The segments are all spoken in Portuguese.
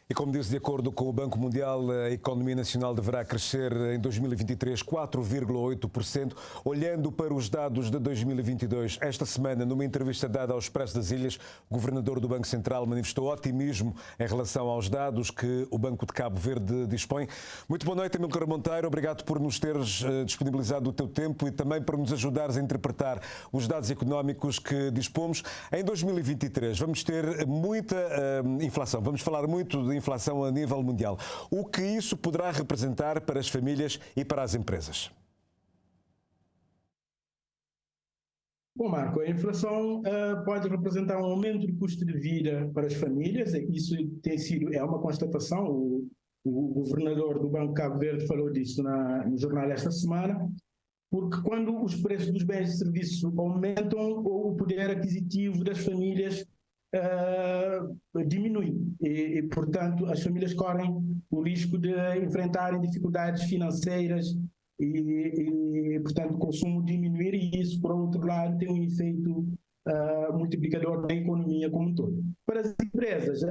E como disse, de acordo com o Banco Mundial, a economia nacional deverá crescer em 2023 4,8%. Olhando para os dados de 2022, esta semana, numa entrevista dada ao Expresso das Ilhas, o governador do Banco Central manifestou otimismo em relação aos dados que o Banco de Cabo Verde dispõe. Muito boa noite, Amílcar Monteiro. Obrigado por nos teres disponibilizado o teu tempo e também por nos ajudares a interpretar os dados económicos que dispomos. Em 2023 vamos ter muita inflação. Vamos falar muito de inflação a nível mundial. O que isso poderá representar para as famílias e para as empresas? Bom, Marco, a inflação pode representar um aumento do custo de vida para as famílias. Isso é uma constatação. O governador do Banco de Cabo Verde falou disso no jornal esta semana, porque quando os preços dos bens e serviços aumentam, o poder aquisitivo das famílias diminui e, portanto, as famílias correm o risco de enfrentarem dificuldades financeiras e, portanto, o consumo diminuir, e isso, por outro lado, tem um efeito multiplicador na economia como um todo. Para as empresas,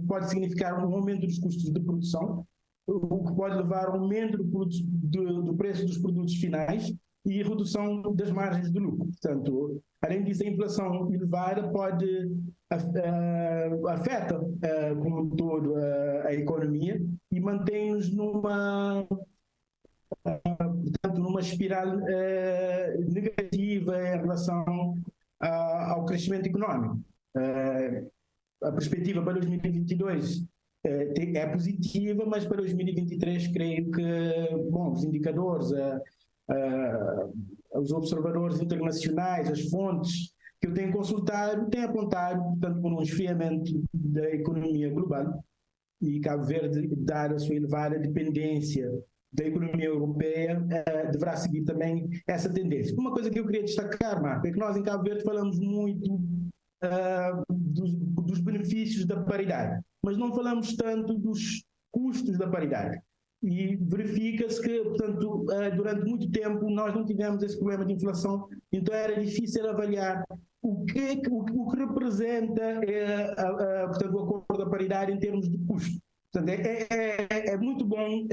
pode significar um aumento dos custos de produção, o que pode levar a um aumento do preço dos produtos finais e redução das margens de lucro. Portanto, além disso, a inflação elevada afeta como um todo a economia e mantém-nos numa espiral negativa em relação ao crescimento económico. A perspectiva para 2022 é positiva, mas para 2023 creio que, os indicadores, os observadores internacionais, as fontes que eu tenho consultado, têm apontado, portanto, por um esfriamento da economia global, e Cabo Verde, dada a sua elevada dependência da economia europeia, deverá seguir também essa tendência. Uma coisa que eu queria destacar, Marco, é que nós em Cabo Verde falamos muito dos benefícios da paridade, mas não falamos tanto dos custos da paridade. E verifica-se que, portanto, durante muito tempo nós não tivemos esse problema de inflação, então era difícil avaliar o que representa portanto, o acordo da paridade em termos de custo. Portanto, é muito bom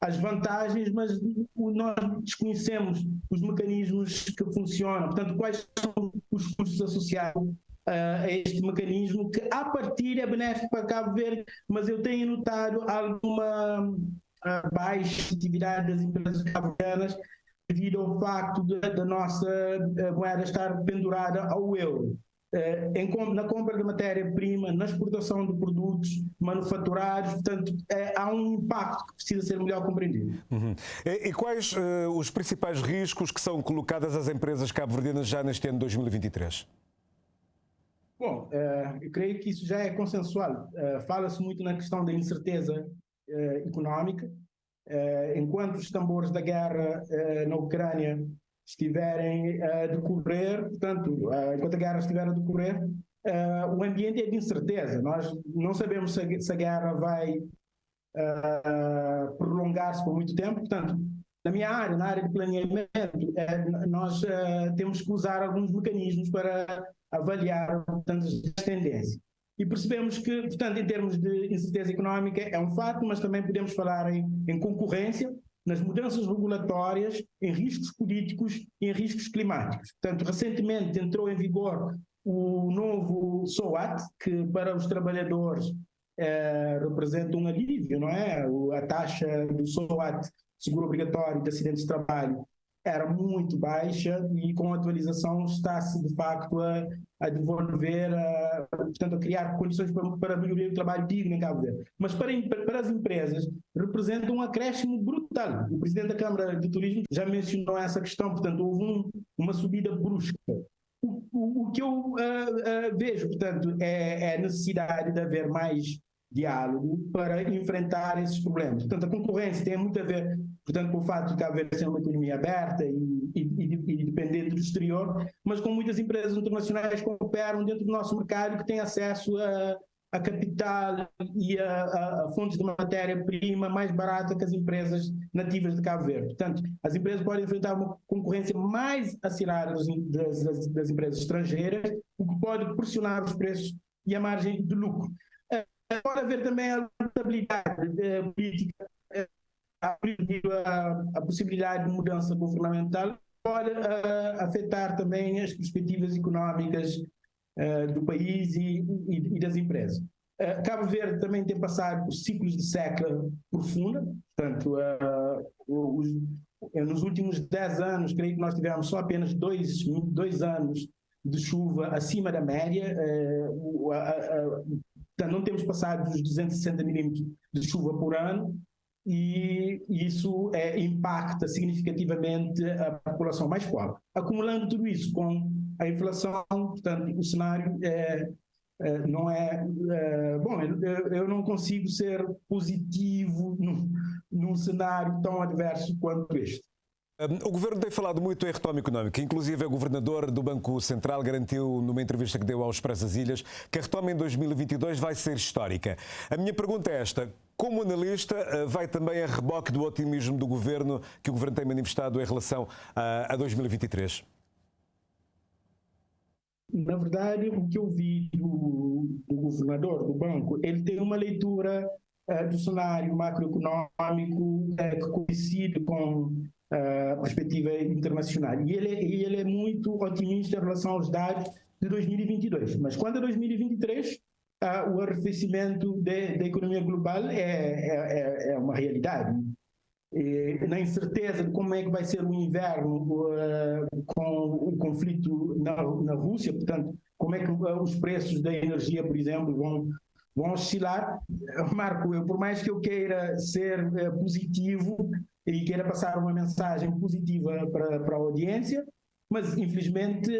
as vantagens, mas nós desconhecemos os mecanismos que funcionam. Portanto, quais são os custos associados a este mecanismo, que a partir é benéfico para Cabo Verde, mas eu tenho notado alguma baixa atividade das empresas cabo-verdianas devido ao facto da nossa moeda estar pendurada ao euro. Na compra de matéria-prima, na exportação de produtos manufaturados, portanto, há um impacto que precisa ser melhor compreendido. Uhum. E quais os principais riscos que são colocadas às empresas cabo-verdianas já neste ano de 2023? Bom, eu creio que isso já é consensual. Fala-se muito na questão da incerteza económica. Enquanto os tambores da guerra na Ucrânia estiverem a decorrer, portanto, enquanto a guerra estiver a decorrer, o ambiente é de incerteza. Nós não sabemos se a guerra vai prolongar-se por muito tempo. Portanto, na minha área, na área de planeamento, nós temos que usar alguns mecanismos para avaliar, portanto, as tendências. E percebemos que, portanto, em termos de incerteza económica é um fato, mas também podemos falar em concorrência, nas mudanças regulatórias, em riscos políticos e em riscos climáticos. Portanto, recentemente entrou em vigor o novo SOAT, que para os trabalhadores representa um alívio, não é? A taxa do SOAT, seguro obrigatório de acidentes de trabalho, era muito baixa e com a atualização está-se de facto a devolver, portanto a criar condições para melhorar o trabalho digno em Cabo Verde. Mas para as empresas representa um acréscimo brutal. O Presidente da Câmara de Turismo já mencionou essa questão, portanto houve uma subida brusca. O que eu vejo, portanto, é a necessidade de haver mais diálogo para enfrentar esses problemas. Portanto, a concorrência tem muito a ver, portanto, com o fato de Cabo Verde ser uma economia aberta e dependente do exterior, mas com muitas empresas internacionais que operam dentro do nosso mercado, que têm acesso a capital e a fontes de matéria-prima mais barata que as empresas nativas de Cabo Verde. Portanto, as empresas podem enfrentar uma concorrência mais acirrada das empresas estrangeiras, o que pode pressionar os preços e a margem de lucro. pode haver também a estabilidade política, a possibilidade de mudança governamental pode afetar também as perspectivas económicas do país e das empresas. Cabo Verde também tem passado por ciclos de seca profunda, portanto, nos últimos 10 anos, creio que nós tivemos só apenas dois anos de chuva acima da média, não temos passado dos 260 milímetros de chuva por ano, e isso impacta significativamente a população mais pobre. Acumulando tudo isso com a inflação, portanto, o cenário não é... bom, eu não consigo ser positivo num cenário tão adverso quanto este. O Governo tem falado muito em retoma económica, inclusive o Governador do Banco Central garantiu numa entrevista que deu ao Expresso das Ilhas que a retoma em 2022 vai ser histórica. A minha pergunta é esta: como analista, vai também a reboque do otimismo do Governo que o Governo tem manifestado em relação a 2023? Na verdade, o que eu vi do Governador do Banco, ele tem uma leitura do cenário macroeconómico que coincide com a perspectiva internacional. E ele é muito otimista em relação aos dados de 2022. Mas quando é 2023, o arrefecimento da economia global é uma realidade. Na incerteza de como é que vai ser o inverno com o conflito na Rússia, portanto, como é que os preços da energia, por exemplo, vão oscilar. Marco, por mais que eu queira ser positivo e queira passar uma mensagem positiva para a audiência, mas infelizmente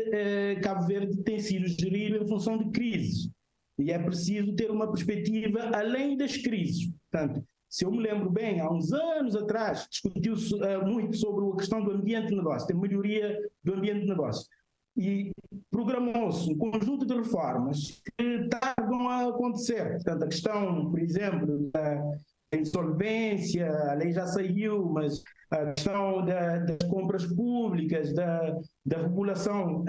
Cabo Verde tem sido gerido em função de crises e é preciso ter uma perspectiva além das crises. Portanto, se eu me lembro bem, há uns anos atrás discutiu-se muito sobre a questão do ambiente de negócio, da melhoria do ambiente de negócio. E programou-se um conjunto de reformas que tardam a acontecer. Portanto, a questão, por exemplo, da insolvência, a lei já saiu, mas a questão das compras públicas, da regulação,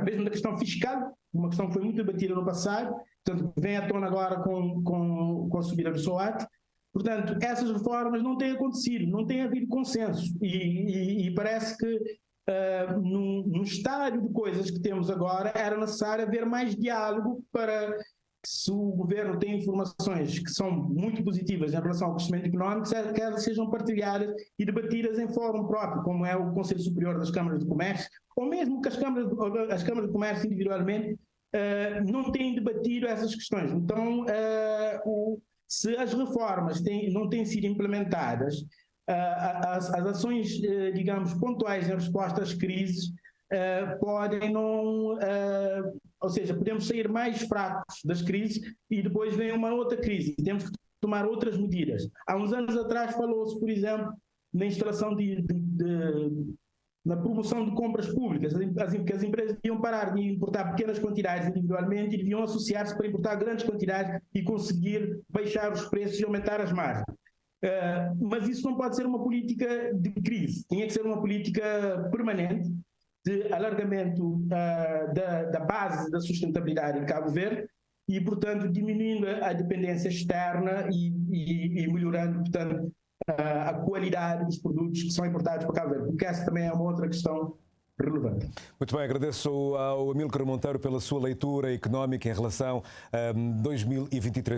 mesmo da questão fiscal, uma questão que foi muito debatida no passado, portanto, vem à tona agora com a subida do SOAT. Portanto, essas reformas não têm acontecido, não tem havido consenso. E parece que no estádio de coisas que temos agora, era necessário haver mais diálogo para que, se o governo tem informações que são muito positivas em relação ao crescimento económico, que elas sejam partilhadas e debatidas em fórum próprio, como é o Conselho Superior das Câmaras de Comércio, ou mesmo que as câmaras de comércio individualmente não têm debatido essas questões. Então, se as reformas não têm sido implementadas, as ações, digamos, pontuais em resposta às crises podem não... ou seja, podemos sair mais fracos das crises e depois vem uma outra crise. Temos que tomar outras medidas. Há uns anos atrás falou-se, por exemplo, na instalação na promoção de compras públicas, que as empresas deviam parar de importar pequenas quantidades individualmente e deviam associar-se para importar grandes quantidades e conseguir baixar os preços e aumentar as margens. Mas isso não pode ser uma política de crise, tinha que ser uma política permanente de alargamento da base da sustentabilidade em Cabo Verde e, portanto, diminuindo a dependência externa e melhorando, portanto, a qualidade dos produtos que são importados para Cabo Verde, porque essa também é uma outra questão relevante. Muito bem, agradeço ao Amílcar Monteiro pela sua leitura económica em relação a 2023.